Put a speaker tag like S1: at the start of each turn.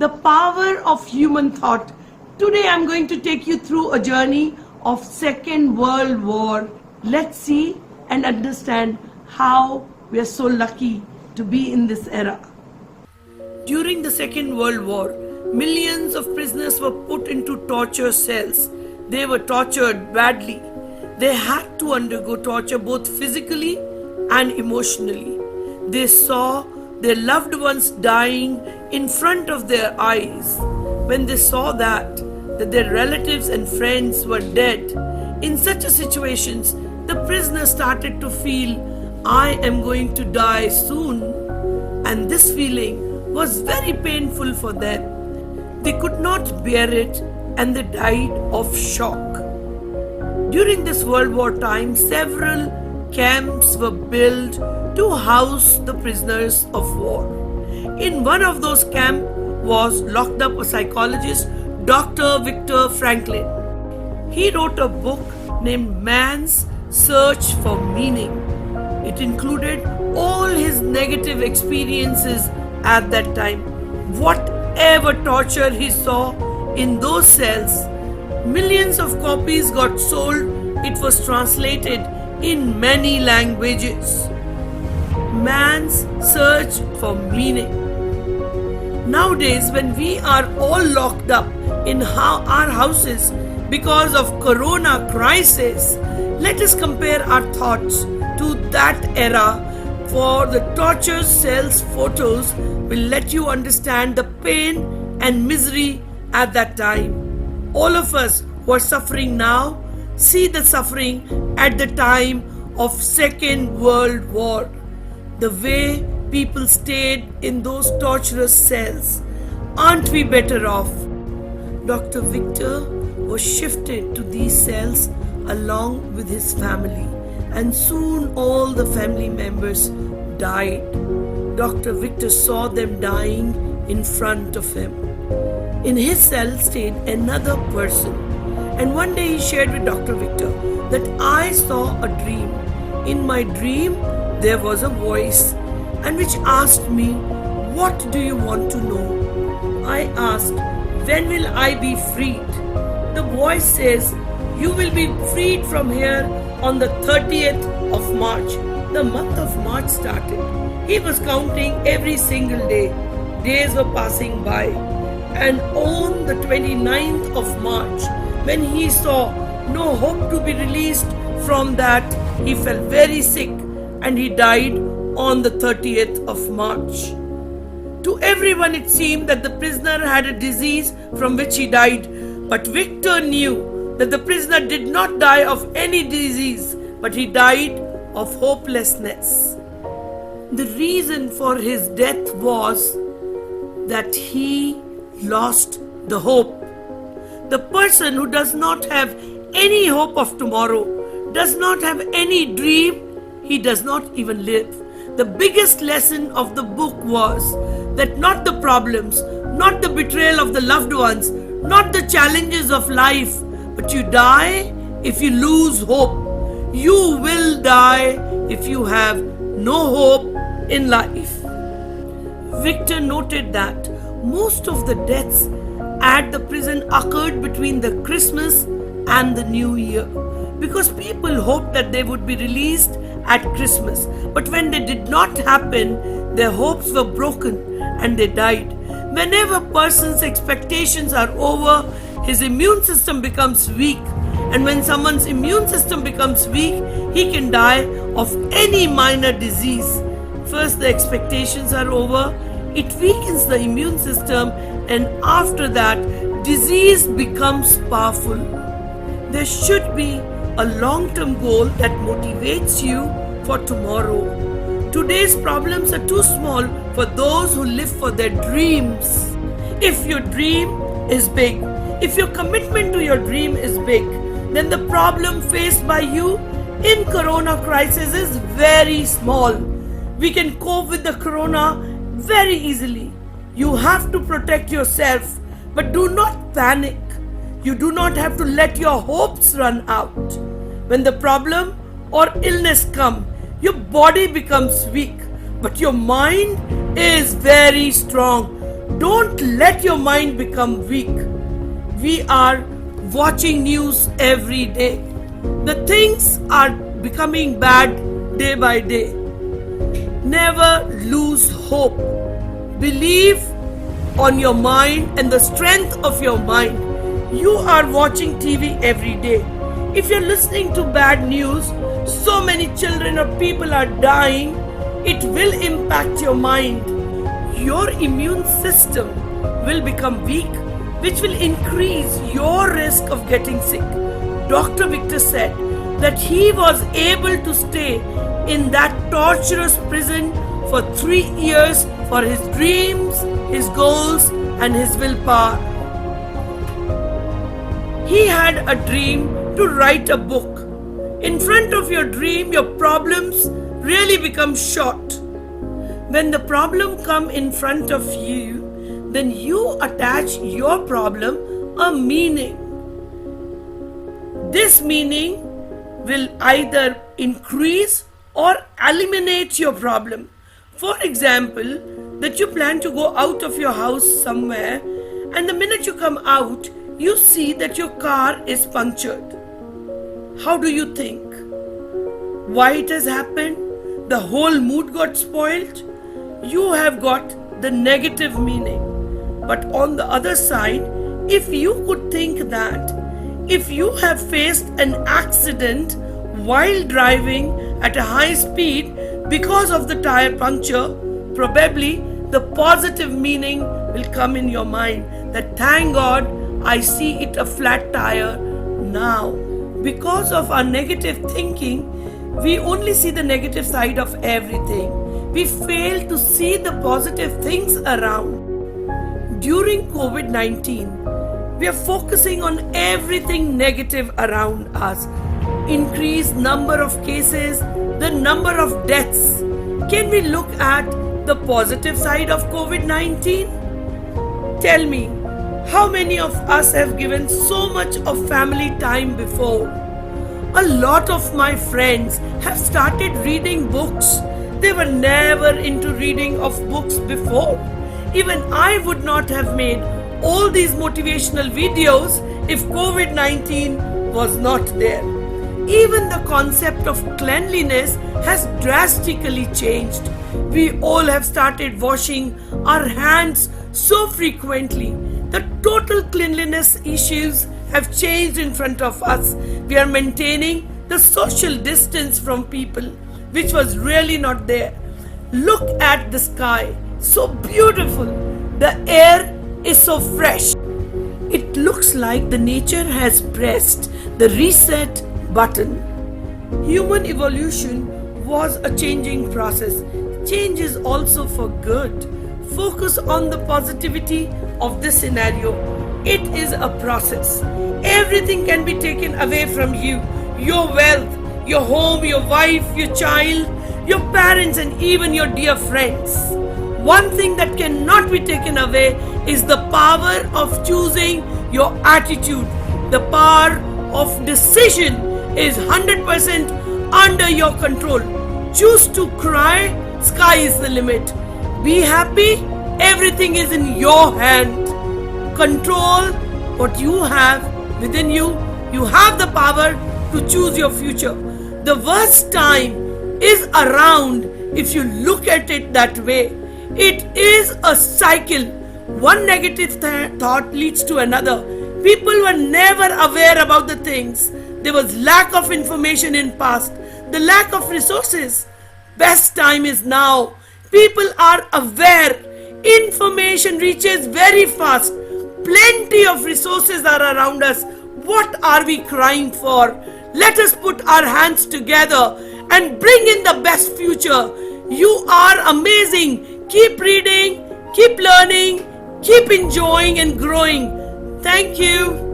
S1: the power of human thought. Today I'm going to take you through a journey of Second World War. Let's see and understand how we are so lucky to be in this era. During the Second World War, millions of prisoners were put into torture cells. They were tortured badly. They had to undergo torture both physically and emotionally. They saw their loved ones dying in front of their eyes. When they saw that their relatives and friends were dead, in such a situations, the prisoners started to feel, I am going to die soon. And this feeling was very painful for them. They could not bear it and they died of shock. During this World War time, several camps were built to house the prisoners of war. In one of those camps was locked up a psychologist, Dr. Viktor Frankl. He wrote a book named Man's Search for Meaning. It included all his negative experiences at that time. Whatever torture he saw in those cells, millions of copies got sold. It was translated in many languages. Man's Search for Meaning. Nowadays, when we are all locked up in our houses because of Corona crisis, let us compare our thoughts to that era. For the torture cells photos will let you understand the pain and misery at that time. All of us who are suffering now see the suffering at the time of Second World War. The way people stayed in those torturous cells. Aren't we better off? Dr. Victor was shifted to these cells along with his family, and soon all the family members died. Dr. Victor saw them dying in front of him. In his cell stayed another person, and one day he shared with Dr. Victor that I saw a dream. In my dream, there was a voice and which asked me, what do you want to know? I asked, when will I be freed? The voice says, you will be freed from here on the 30th of March. The month of March started. He was counting every single day. Days were passing by. And on the 29th of March, when he saw no hope to be released from that, he fell very sick and he died on the 30th of March. To everyone it seemed that the prisoner had a disease from which he died, but Victor knew that the prisoner did not die of any disease, but he died of hopelessness. The reason for his death was that he lost the hope. The person who does not have any hope of tomorrow, does not have any dream, he does not even live. The biggest lesson of the book was that not the problems, not the betrayal of the loved ones, not the challenges of life, but you die if you lose hope. You will die if you have no hope in life. Victor noted that most of the deaths at the prison occurred between the Christmas and the New Year, because people hoped that they would be released at Christmas. But when they did not happen, their hopes were broken and they died. Whenever a person's expectations are over, his immune system becomes weak. And when someone's immune system becomes weak, he can die of any minor disease. First, the expectations are over, it weakens the immune system, and after that, disease becomes powerful. There should be a long-term goal that motivates you for tomorrow. Today's problems are too small for those who live for their dreams. If your dream is big, if your commitment to your dream is big, then the problem faced by you in Corona crisis is very small. We can cope with the Corona very easily. You have to protect yourself, but do not panic. You do not have to let your hopes run out. When the problem or illness comes, your body becomes weak, but your mind is very strong. Don't let your mind become weak. We are watching news every day. The things are becoming bad day by day. Never lose hope. Believe on your mind and the strength of your mind. You are watching TV every day. If you're listening to bad news, so many children or people are dying, it will impact your mind. Your immune system will become weak, which will increase your risk of getting sick. Dr. Victor said that he was able to stay in that torturous prison for 3 years for his dreams, his goals, and his willpower. He had a dream to write a book. In front of your dream, your problems really become short. When the problem comes in front of you, then you attach your problem a meaning. This meaning will either increase or eliminate your problem. For example, that you plan to go out of your house somewhere, and the minute you come out, you see that your car is punctured. How do you think? Why it has happened? The whole mood got spoiled? You have got the negative meaning. But on the other side, if you could think that if you have faced an accident while driving at a high speed because of the tire puncture, probably the positive meaning will come in your mind that thank God I see it a flat tire now. Because of our negative thinking, we only see the negative side of everything. We fail to see the positive things around. During COVID-19, we are focusing on everything negative around us. Increased number of cases, the number of deaths. Can we look at the positive side of COVID-19? Tell me, how many of us have given so much of family time before? A lot of my friends have started reading books. They were never into reading of books before. Even I would not have made all these motivational videos if COVID-19 was not there. Even the concept of cleanliness has drastically changed. We all have started washing our hands so frequently. The total cleanliness issues have changed in front of us. We are maintaining the social distance from people, which was really not there. Look at the sky, so beautiful. The air is so fresh. It looks like the nature has pressed the reset button. Human evolution was a changing process. Change is also for good. Focus on the positivity of this scenario. It is a process. Everything can be taken away from you. Your wealth, your home, your wife, your child, your parents, and even your dear friends. One thing that cannot be taken away is the power of choosing your attitude. The power of decision is 100% under your control. Choose to cry, sky is the limit. Be happy, everything is in your hand. Control what you have within you. You have the power to choose your future. The worst time is around if you look at it that way. It is a cycle. One negative thought leads to another. People were never aware about the things. There was lack of information in past. The lack of resources. Best time is now. People are aware. Information reaches very fast. Plenty of resources are around us. What are we crying for? Let us put our hands together and bring in the best future. You are amazing. Keep reading, keep learning, keep enjoying and growing. Thank you.